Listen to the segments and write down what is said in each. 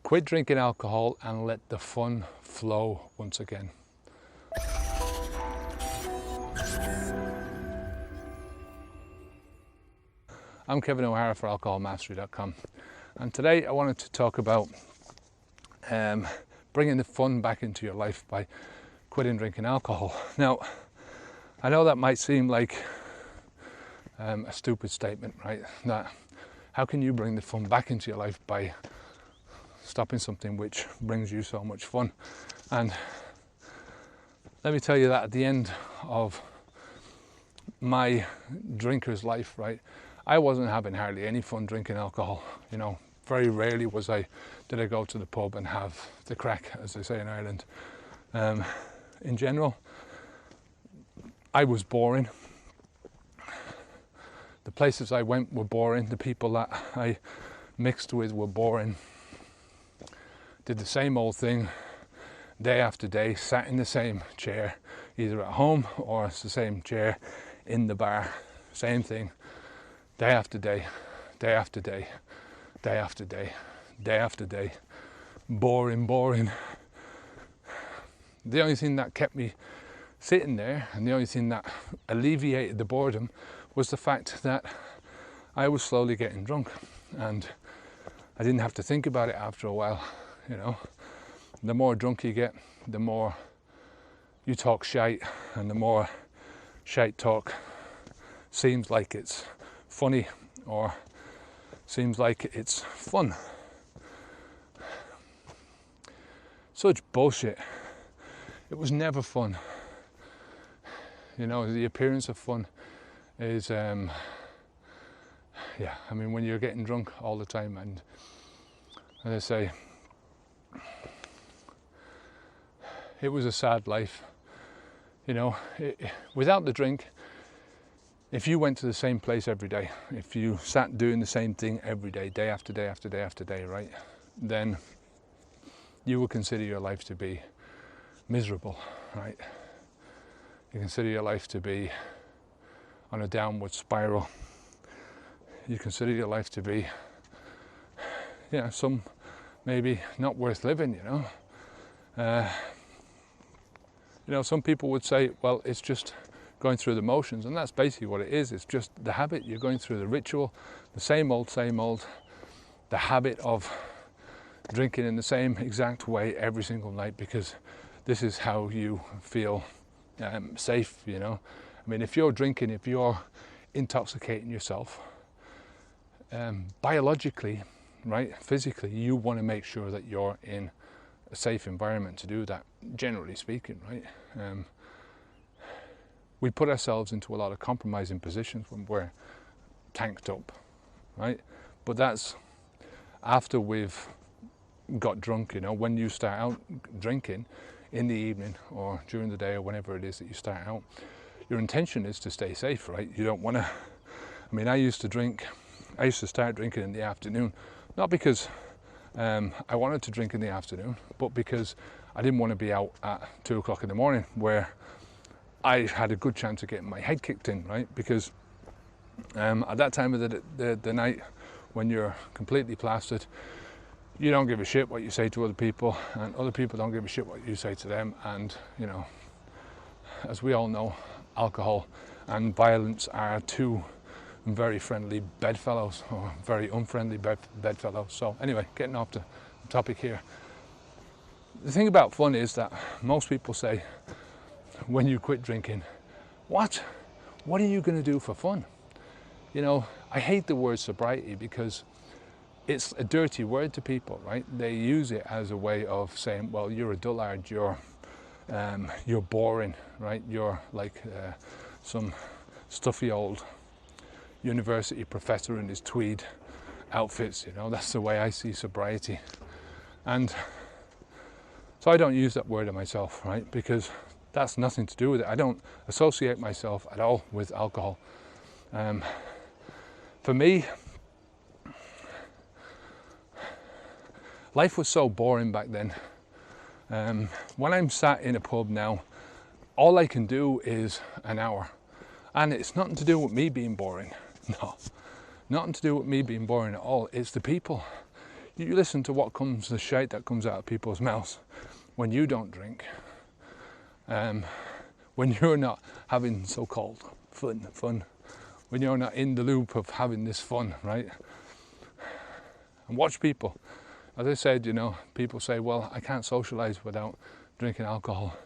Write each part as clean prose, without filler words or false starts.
Quit drinking alcohol and let the fun flow once again. I'm Kevin O'Hara for alcoholmastery.com, and today I wanted to talk about bringing the fun back into your life by quitting drinking alcohol. Now, I know that might seem like a stupid statement, right? That how can you bring the fun back into your life by stopping something which brings you so much fun? And let me tell you that at the end of my drinker's life, right, I wasn't having hardly any fun drinking alcohol. You know, very rarely did I go to the pub and have the crack, as they say in Ireland. In general, I was boring. The places I went were boring. The people that I mixed with were boring. Did the same old thing day after day, sat in the same chair, either at home or it's the same chair in the bar. Same thing, day after day, day after day, day after day, day after day. Boring, boring. The only thing that kept me sitting there and the only thing that alleviated the boredom was the fact that I was slowly getting drunk and I didn't have to think about it after a while. You know, the more drunk you get, the more you talk shite, and the more shite talk seems like it's funny or seems like it's fun. Such bullshit. It was never fun. You know, the appearance of fun is, when you're getting drunk all the time, and as I say, it was a sad life. You know, without the drink, if you went to the same place every day, if you sat doing the same thing every day, day after day after day after day, right, then you would consider your life to be miserable, right? You consider your life to be on a downward spiral. You consider your life to be, some maybe not worth living, you know. Some people would say, well, it's just going through the motions, and that's basically what it is. It's just the habit. You're going through the ritual, the same old, the habit of drinking in the same exact way every single night because this is how you feel safe, you know. I mean, if you're drinking, if you're intoxicating yourself, biologically, right, physically, you want to make sure that you're in a safe environment to do that, generally speaking, right? We put ourselves into a lot of compromising positions when we're tanked up, right? But that's after we've got drunk, you know. When you start out drinking in the evening or during the day or whenever it is that you start out, your intention is to stay safe, right? You don't want to, I used to start drinking in the afternoon, not because I wanted to drink in the afternoon, but because I didn't want to be out at 2 o'clock in the morning where I had a good chance of getting my head kicked in, right? Because at that time of the night, when you're completely plastered, you don't give a shit what you say to other people, and other people don't give a shit what you say to them. And, you know, as we all know, alcohol and violence are two very friendly bedfellows, or very unfriendly bedfellows. So anyway, getting off the topic here. The thing about fun is that most people say, when you quit drinking, what are you going to do for fun? You know, I hate the word sobriety because it's a dirty word to people, right? They use it as a way of saying, well, you're a dullard, you're boring, right? You're like some stuffy old university professor in his tweed outfits, you know. That's the way I see sobriety. And so I don't use that word of myself, right? Because that's nothing to do with it. I don't associate myself at all with alcohol. For me, life was so boring back then. When I'm sat in a pub now, all I can do is an hour. And it's nothing to do with me being boring. No, nothing to do with me being boring at all. It's the people. You listen to the shite that comes out of people's mouths when you don't drink, when you're not having so-called fun, when you're not in the loop of having this fun, right? And watch people. As I said, people say, well, I can't socialize without drinking alcohol.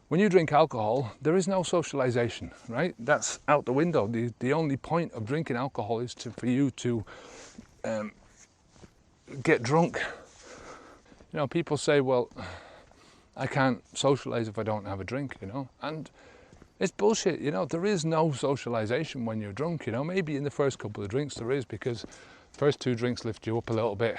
When you drink alcohol, there is no socialization, right? That's out the window. The only point of drinking alcohol is for you to get drunk. People say, well, I can't socialize if I don't have a drink, and it's bullshit. There is no socialization when you're drunk. Maybe in the first couple of drinks there is, because the first 2 drinks lift you up a little bit.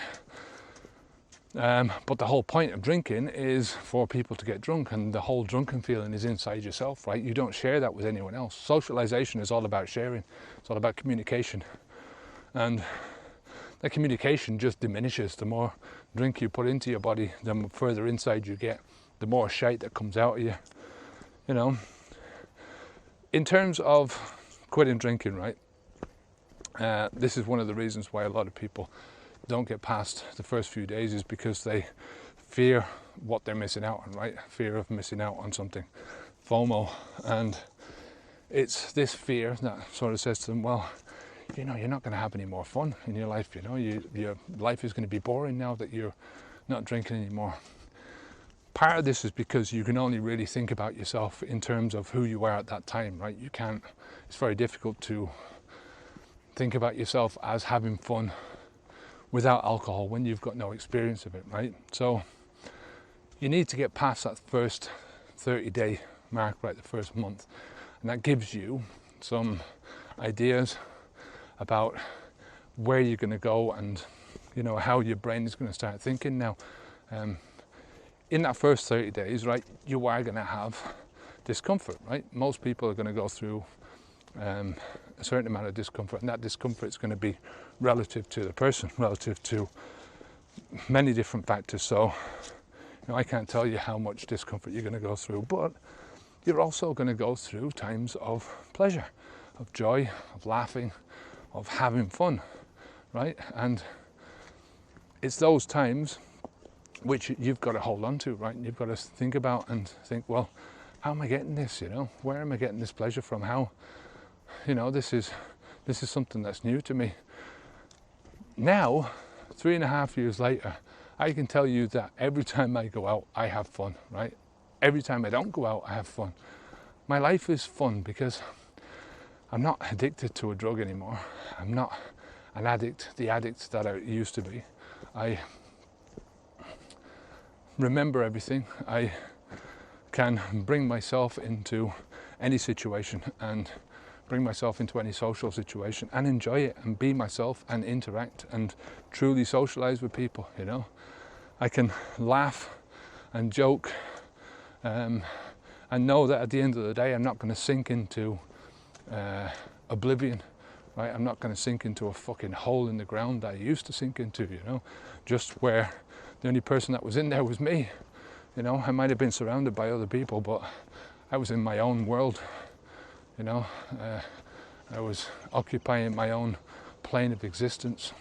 But the whole point of drinking is for people to get drunk, and the whole drunken feeling is inside yourself, right? You don't share that with anyone else. Socialization is all about sharing. It's all about communication. And that communication just diminishes. The more drink you put into your body, the further inside you get, the more shite that comes out of you. In terms of quitting drinking, right? This is one of the reasons why a lot of people don't get past the first few days, is because they fear what they're missing out on, right? Fear of missing out on something, FOMO. And it's this fear that sort of says to them, well, you're not going to have any more fun in your life. Your life is going to be boring now that you're not drinking anymore. Part of this is because you can only really think about yourself in terms of who you are at that time, right? It's very difficult to think about yourself as having fun without alcohol when you've got no experience of it, right? So you need to get past that first 30-day mark, right, the first month, and that gives you some ideas about where you're going to go, and how your brain is going to start thinking. Now, in that first 30 days, right, you are going to have discomfort, right? Most people are going to go through a certain amount of discomfort, and that discomfort is going to be relative to the person, relative to many different factors. So I can't tell you how much discomfort you're going to go through, but you're also going to go through times of pleasure, of joy, of laughing, of having fun, right? And it's those times which you've got to hold on to, right? You've got to think about and think, well, how am I getting this? Where am I getting this pleasure from? How, this is something that's new to me. Now, 3.5 years later, I can tell you that every time I go out, I have fun, right? Every time I don't go out, I have fun. My life is fun because I'm not addicted to a drug anymore. I'm not an addict, the addict that I used to be. I remember everything. I can bring myself into any situation and bring myself into any social situation and enjoy it and be myself and interact and truly socialize with people, I can laugh and joke and know that at the end of the day I'm not going to sink into oblivion, right? I'm not going to sink into a fucking hole in the ground that I used to sink into, just where the only person that was in there was me. I might have been surrounded by other people, but I was in my own world. I was occupying my own plane of existence,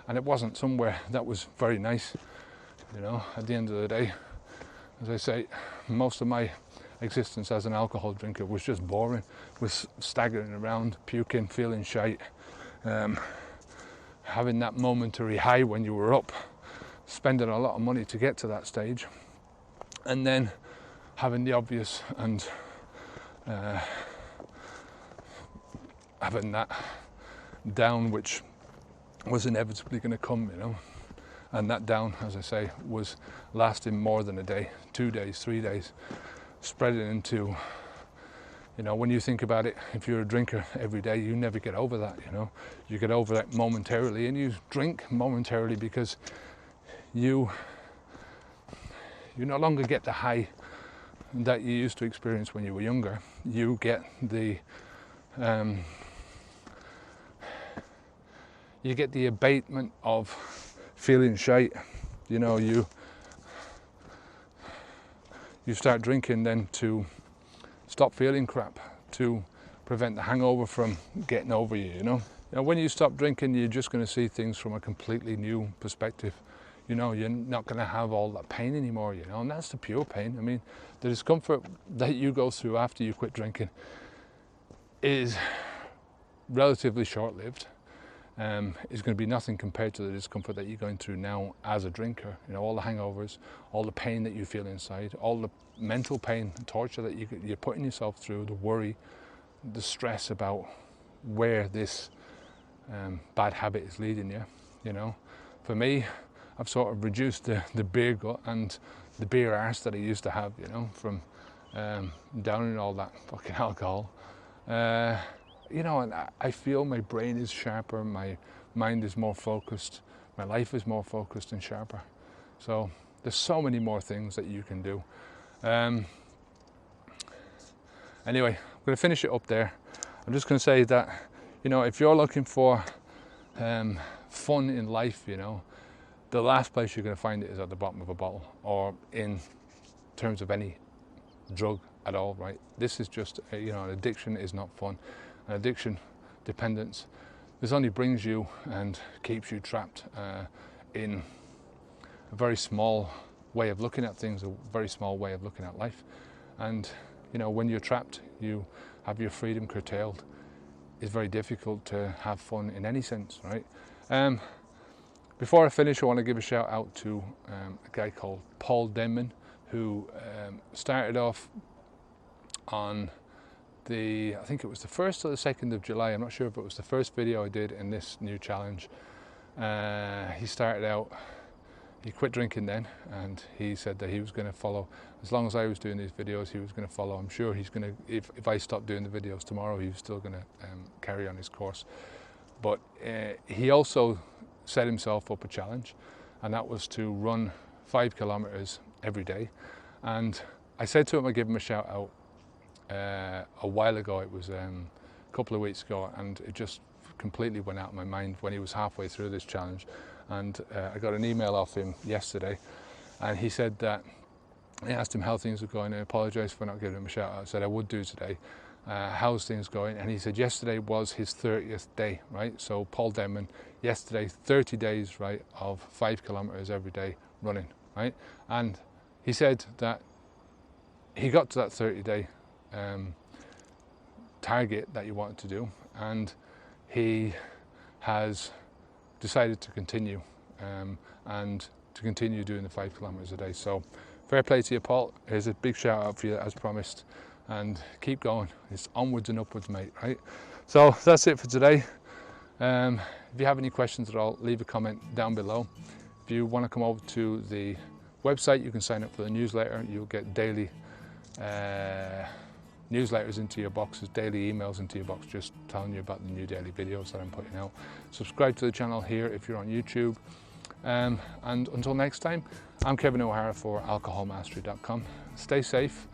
and it wasn't somewhere that was very nice. At the end of the day, as I say, most of my existence as an alcohol drinker was just boring, was staggering around, puking, feeling shite, having that momentary high when you were up, spending a lot of money to get to that stage, and then having the obvious and having that down which was inevitably going to come, and that down, as I say, was lasting more than a day, 2 days, 3 days, spreading into, when you think about it, if you're a drinker every day, you never get over that, you get over that momentarily, and you drink momentarily because you no longer get the high that you used to experience when you were younger. You get the abatement of feeling shite. You start drinking then to stop feeling crap, to prevent the hangover from getting over you. When you stop drinking, you're just going to see things from a completely new perspective. You know, you're not going to have all that pain anymore, you know, and that's the pure pain. I mean, the discomfort that you go through after you quit drinking is relatively short-lived. Is going to be nothing compared to the discomfort that you're going through now as a drinker. You know, all the hangovers, all the pain that you feel inside, all the mental pain and torture that you're putting yourself through, the worry, the stress about where this bad habit is leading you. You know, for me, I've sort of reduced the beer gut and the beer arse that I used to have, you know, from downing all that fucking alcohol. You know, and I feel my brain is sharper, my mind is more focused, my life is more focused and sharper. So there's so many more things that you can do. Anyway, I'm going to finish it up there. I'm just going to say that, you know, if you're looking for fun in life, you know, the last place you're going to find it is at the bottom of a bottle, or in terms of any drug at all, right? This is just, you know, an addiction is not fun. An addiction, dependence, this only brings you and keeps you trapped in a very small way of looking at things, a very small way of looking at life. And, you know, when you're trapped, you have your freedom curtailed. It's very difficult to have fun in any sense, right? Before I finish, I want to give a shout out to a guy called Paul Denman, who started off on I think it was the 1st or the 2nd of July. I'm not sure if it was the first video I did in this new challenge. He started out, he quit drinking then, and he said that he was going to follow, as long as I was doing these videos, he was going to follow. I'm sure he's going to, if I stopped doing the videos tomorrow, he was still going to carry on his course. But he also set himself up a challenge, and that was to run 5 kilometers every day. And I said to him, I'd give him a shout out a while ago. It was a couple of weeks ago, and it just completely went out of my mind when he was halfway through this challenge. And I got an email off him yesterday, and he said that, I asked him how things were going. I apologised for not giving him a shout out. I said I would do today. How's things going? And he said yesterday was his 30th day, right? So Paul Denman, yesterday, 30 days, right, of 5 kilometers every day running, right? And he said that he got to that 30-day target that he wanted to do, and he has decided to continue and to continue doing the 5 kilometers a day. So fair play to you, Paul. Here's a big shout out for you as promised, and keep going. It's onwards and upwards, mate, right? So that's it for today. If you have any questions at all, leave a comment down below. If you want to come over to the website, you can sign up for the newsletter. You'll get daily newsletters into your boxes, daily emails into your box, just telling you about the new daily videos that I'm putting out. Subscribe to the channel here if you're on YouTube. And until next time, I'm Kevin O'Hara for alcoholmastery.com. Stay safe,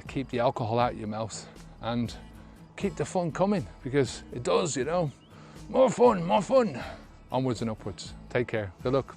keep the alcohol out of your mouth, and keep the fun coming, because it does, you know. More fun, more fun. Onwards and upwards. Take care. Good luck.